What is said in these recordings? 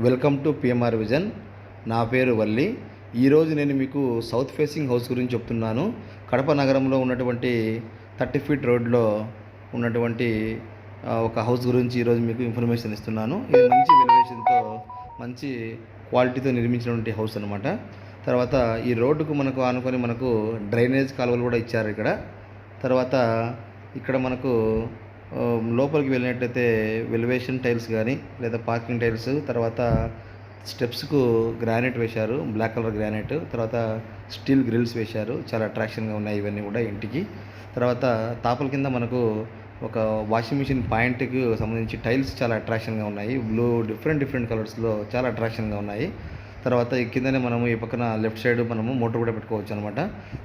Welcome to PMR vision. నా పేరు వల్లి. ఈరోజు నేను మీకు సౌత్ ఫేసింగ్ హౌస్ గురించి చెప్తున్నాను. కడప నగరంలో ఉన్నటువంటి 30 ఫీట్ రోడ్లో ఉన్నటువంటి ఒక హౌస్ గురించి ఈరోజు మీకు ఇన్ఫర్మేషన్ ఇస్తున్నాను. ఇది మంచి వెలివేషన్తో మంచి క్వాలిటీతో నిర్మించినటువంటి హౌస్ అనమాట. తర్వాత ఈ రోడ్డుకు మనకు ఆనుకొని మనకు డ్రైనేజ్ కాలువలు కూడా ఇచ్చారు ఇక్కడ. తర్వాత ఇక్కడ మనకు లోపలికి వెళ్ళినట్లయితే వెలివేషన్ టైల్స్ కానీ లేదా పార్కింగ్ టైల్స్, తర్వాత స్టెప్స్కు గ్రానైట్ వేశారు, బ్లాక్ కలర్ గ్రానైట్. తర్వాత స్టీల్ గ్రిల్స్ వేశారు, చాలా అట్రాక్షన్గా ఉన్నాయి ఇవన్నీ కూడా ఇంటికి. తర్వాత తాపల కింద మనకు ఒక వాషింగ్ మిషన్ పాయింట్కి సంబంధించి టైల్స్ చాలా అట్రాక్షన్గా ఉన్నాయి. బ్లూ డిఫరెంట్ కలర్స్లో చాలా అట్రాక్షన్గా ఉన్నాయి. తర్వాత ఈ కిందనే మనము ఈ పక్కన లెఫ్ట్ సైడ్ మనము మోటార్ కూడా పెట్టుకోవచ్చు అనమాట.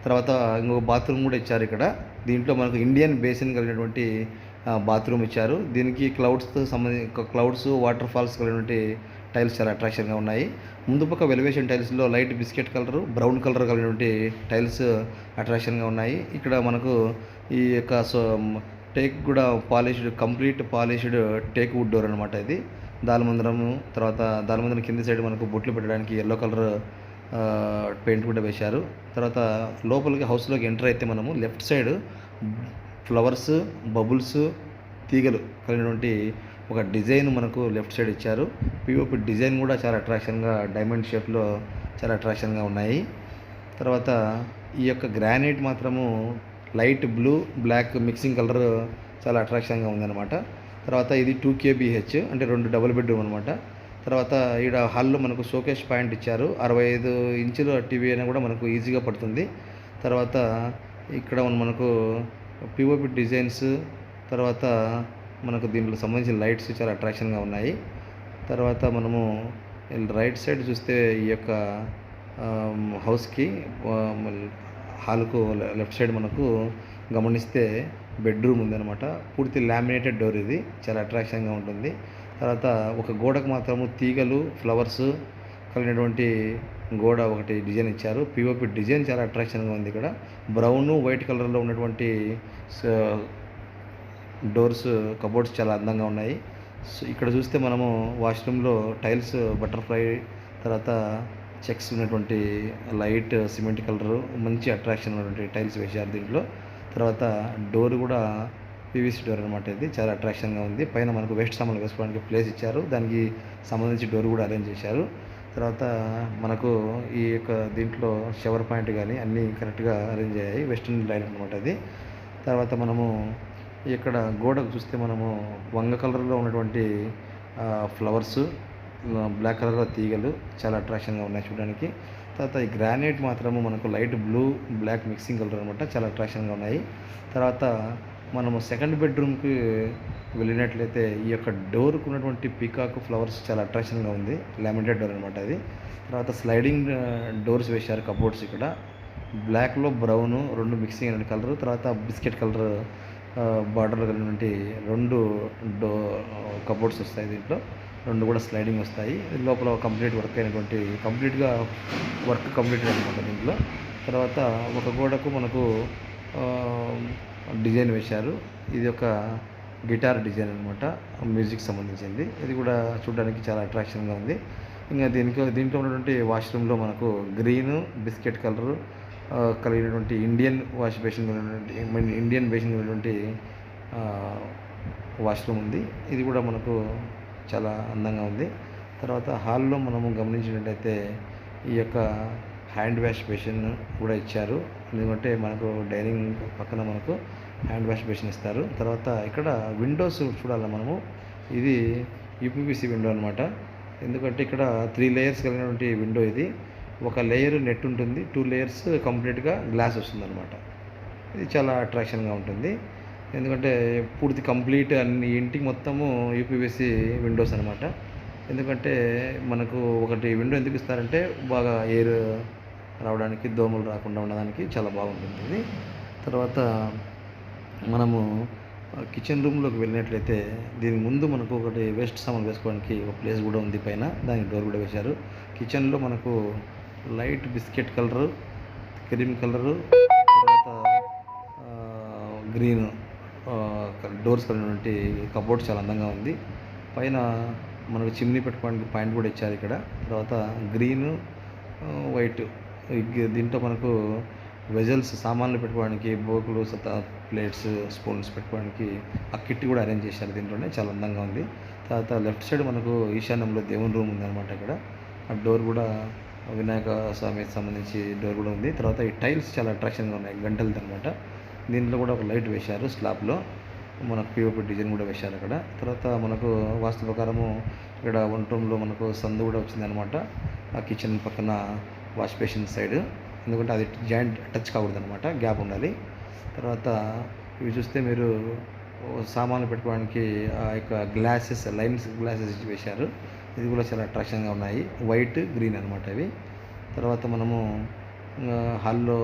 తర్వాత ఇంకొక బాత్రూమ్ కూడా ఇచ్చారు ఇక్కడ. దీంట్లో మనకు ఇండియన్ బేసిన్ కలిగినటువంటి బాత్రూమ్ ఇచ్చారు. దీనికి క్లౌడ్స్ వాటర్ ఫాల్స్ కలిగినటువంటి టైల్స్ చాలా అట్రాక్షన్గా ఉన్నాయి. ముందు పక్క వెలివేషన్ టైల్స్లో light biscuit colour, brown colour కలిగినటువంటి టైల్స్ అట్రాక్షన్గా ఉన్నాయి. ఇక్కడ మనకు ఈ యొక్క టేక్ కూడా complete polished teak wood door అనమాట. ఇది దాల్మందరము. తర్వాత దాల్మందరం కింది సైడ్ మనకు బొట్లు పెట్టడానికి ఎల్లో కలర్ పెయింట్ కూడా వేశారు. తర్వాత లోపలికి హౌస్లోకి ఎంటర్ అయితే మనము లెఫ్ట్ సైడ్ ఫ్లవర్స్, బబుల్స్, తీగలు కలిగినటువంటి ఒక డిజైన్ మనకు లెఫ్ట్ సైడ్ ఇచ్చారు. పిఓపి డిజైన్ కూడా చాలా అట్రాక్షన్గా డైమండ్ షేప్లో చాలా అట్రాక్షన్గా ఉన్నాయి. తర్వాత ఈ యొక్క గ్రానైట్ మాత్రము light blue, black mixing colour చాలా అట్రాక్షన్గా ఉందన్నమాట. తర్వాత ఇది 2 kbh అంటే 2 డబుల్ బెడ్రూమ్ అనమాట. తర్వాత ఈడ హాల్లో మనకు షోకేస్ పాయింట్ ఇచ్చారు. 65 ఇంచుల టీవీ అయినా కూడా మనకు ఈజీగా పడుతుంది. తర్వాత ఇక్కడ మనకు పిఓపి డిజైన్స్, తర్వాత మనకు దీంట్లో సంబంధించిన లైట్స్ చాలా అట్రాక్షన్గా ఉన్నాయి. తర్వాత మనము రైట్ సైడ్ చూస్తే ఈ యొక్క హౌస్కి హాల్కు లెఫ్ట్ సైడ్ మనకు గమనిస్తే బెడ్రూమ్ ఉందన్నమాట. పూర్తి లామినేటెడ్ డోర్, ఇది చాలా అట్రాక్షన్గా ఉంటుంది. తర్వాత ఒక గోడకు మాత్రము తీగలు, ఫ్లవర్స్ కలిగినటువంటి గోడ ఒకటి డిజైన్ ఇచ్చారు. పిఓపి డిజైన్ చాలా అట్రాక్షన్గా ఉంది. ఇక్కడ బ్రౌన్, వైట్ కలర్లో ఉన్నటువంటి డోర్స్, కబోర్డ్స్ చాలా అందంగా ఉన్నాయి. ఇక్కడ చూస్తే మనము వాష్రూమ్లో టైల్స్ బటర్ఫ్లై, తర్వాత చెక్స్ ఉన్నటువంటి లైట్ సిమెంట్ కలరు మంచి అట్రాక్షన్ ఉన్నటువంటి టైల్స్ వేశారు దీంట్లో. తర్వాత డోర్ కూడా పీవీసీ డోర్ అనమాట. ఇది చాలా అట్రాక్షన్గా ఉంది. పైన మనకు వేస్ట్ సామాన్లు వేసుకోవడానికి ప్లేస్ ఇచ్చారు, దానికి సంబంధించి డోర్ కూడా అరేంజ్ చేశారు. తర్వాత మనకు ఈ యొక్క దీంట్లో షవర్ పాయింట్ కానీ అన్నీ కరెక్ట్గా అరేంజ్ అయ్యాయి. వెస్టర్న్ లైన్ అనమాట అది. తర్వాత మనము ఇక్కడ గోడకు చూస్తే మనము వంగ కలర్లో ఉన్నటువంటి ఫ్లవర్స్, బ్లాక్ కలర్లో తీగలు చాలా అట్రాక్షన్గా ఉన్నాయి చూడడానికి. తర్వాత ఈ గ్రానైట్ మాత్రము మనకు light blue, black mixing colour అనమాట, చాలా అట్రాక్షన్గా ఉన్నాయి. తర్వాత మనము సెకండ్ బెడ్రూమ్కి వెళ్ళినట్లయితే ఈ యొక్క డోర్కు ఉన్నటువంటి పీకాక్ ఫ్లవర్స్ చాలా అట్రాక్షన్గా ఉంది. లామినేటెడ్ డోర్ అనమాట అది. తర్వాత స్లైడింగ్ డోర్స్ వేశారు, కబోర్డ్స్ ఇక్కడ బ్లాక్లో బ్రౌను 2 మిక్సింగ్ అయిన కలరు. తర్వాత బిస్కెట్ కలర్ బార్డర్ కలిగినటువంటి 2 కబోర్డ్స్ వస్తాయి. దీంట్లో 2 కూడా స్లైడింగ్ వస్తాయి. లోపల కంప్లీట్ వర్క్ అయినటువంటి కంప్లీట్ అనమాట దీంట్లో. తర్వాత ఒక గోడకు మనకు డిజైన్ వేశారు. ఇది ఒక గిటార్ డిజైన్ అనమాట, మ్యూజిక్ సంబంధించింది. ఇది కూడా చూడడానికి చాలా అట్రాక్షన్గా ఉంది. ఇంకా దీంట్లో ఉన్నటువంటి వాష్రూమ్లో మనకు గ్రీన్, బిస్కెట్ కలరు కలిగినటువంటి ఇండియన్ బేసిన్ కలిగినటువంటి వాష్రూమ్ ఉంది. ఇది కూడా మనకు చాలా అందంగా ఉంది. తర్వాత హాల్లో మనము గమనించినట్టయితే ఈ యొక్క హ్యాండ్ వాష్ బేసిన్ కూడా ఇచ్చారు. ఎందుకంటే మనకు డైనింగ్ పక్కన మనకు హ్యాండ్ వాష్ బేసిన్ ఇస్తారు. తర్వాత ఇక్కడ విండోస్ చూడాలి మనము. ఇది యూపీవీసీ విండో అనమాట. ఎందుకంటే ఇక్కడ 3 లేయర్స్ కలిగినటువంటి విండో ఇది. ఒక లేయర్ నెట్ ఉంటుంది, 2 లేయర్స్ కంప్లీట్గా గ్లాస్ వస్తుంది అనమాట. ఇది చాలా అట్రాక్షన్గా ఉంటుంది. ఎందుకంటే పూర్తి కంప్లీట్ అన్ని ఇంటికి మొత్తము యూపీవీసీ విండోస్ అనమాట. ఎందుకంటే మనకు ఒకటి విండో ఎందుకు ఇస్తారంటే బాగా ఎయిర్ రావడానికి, దోమలు రాకుండా ఉండడానికి చాలా బాగుంటుంది ఇది. తర్వాత మనము కిచెన్ రూమ్లోకి వెళ్ళినట్లయితే దీని ముందు మనకు ఒకటి వేస్ట్ సామాన్లు వేసుకోవడానికి ఒక ప్లేస్ కూడా ఉంది పైన, దానికి డోర్ కూడా వేశారు. కిచెన్లో మనకు light biscuit colour, cream colour, తర్వాత గ్రీన్ డోర్స్ కలిగినటువంటి కబోర్డ్ చాలా అందంగా ఉంది. పైన మనకు చిమ్నీ పెట్టుకోవడానికి పాయింట్ కూడా ఇచ్చారు ఇక్కడ. తర్వాత గ్రీన్, వైట్ దీంట్లో మనకు వెజల్స్ సామాన్లు పెట్టుకోవడానికి బోకులు, ప్లేట్స్, స్పూన్స్ పెట్టుకోవడానికి ఆ కిట్ కూడా అరేంజ్ చేశారు దీంట్లోనే. చాలా అందంగా ఉంది. తర్వాత లెఫ్ట్ సైడ్ మనకు ఈశాన్యంలో దేవుని రూమ్ ఉందన్నమాట ఇక్కడ. ఆ డోర్ కూడా వినాయక స్వామికి సంబంధించి డోర్ కూడా ఉంది. తర్వాత ఈ టైల్స్ చాలా అట్రాక్షన్గా ఉన్నాయి, గంటలది అనమాట. దీంట్లో కూడా ఒక లైట్ వేశారు స్లాబ్లో, మనకు పిఓపి డిజైన్ కూడా వేశారు అక్కడ. తర్వాత మనకు వాస్తు ప్రకారము ఇక్కడ వంట రూమ్లో మనకు సందు కూడా వచ్చిందనమాట, ఆ కిచెన్ పక్కన వాష్ బేసిన్ సైడ్. ఎందుకంటే అది జాయింట్ టచ్ కాకూడదు అనమాట, గ్యాప్ ఉండాలి. తర్వాత ఇవి చూస్తే మీరు సామాన్లు పెట్టుకోవడానికి ఆ యొక్క గ్లాసెస్, లైన్స్ గ్లాసెస్ వేశారు. ఇది కూడా చాలా అట్రాక్షన్గా ఉన్నాయి, వైట్, గ్రీన్ అనమాట ఇవి. తర్వాత మనము హాల్లో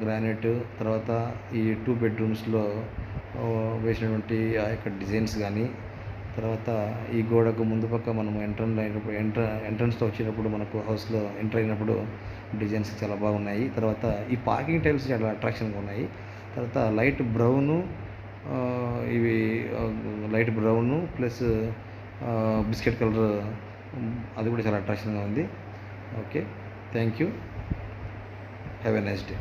గ్రానైట్, తర్వాత ఈ 2 బెడ్రూమ్స్లో వేసినటువంటి ఆ యొక్క డిజైన్స్ కానీ, తర్వాత ఈ గోడకు ముందు పక్క మనం ఎంట్రన్స్లో వచ్చేటప్పుడు మనకు హౌస్లో ఎంటర్ అయినప్పుడు డిజైన్స్ చాలా బాగున్నాయి. తర్వాత ఈ పార్కింగ్ టైల్స్ చాలా అట్రాక్షన్గా ఉన్నాయి. తర్వాత లైట్ బ్రౌను, ఇవి light brown plus biscuit colour, అది కూడా చాలా అట్రాక్షన్గా ఉంది. Okay, thank you, have a nice day.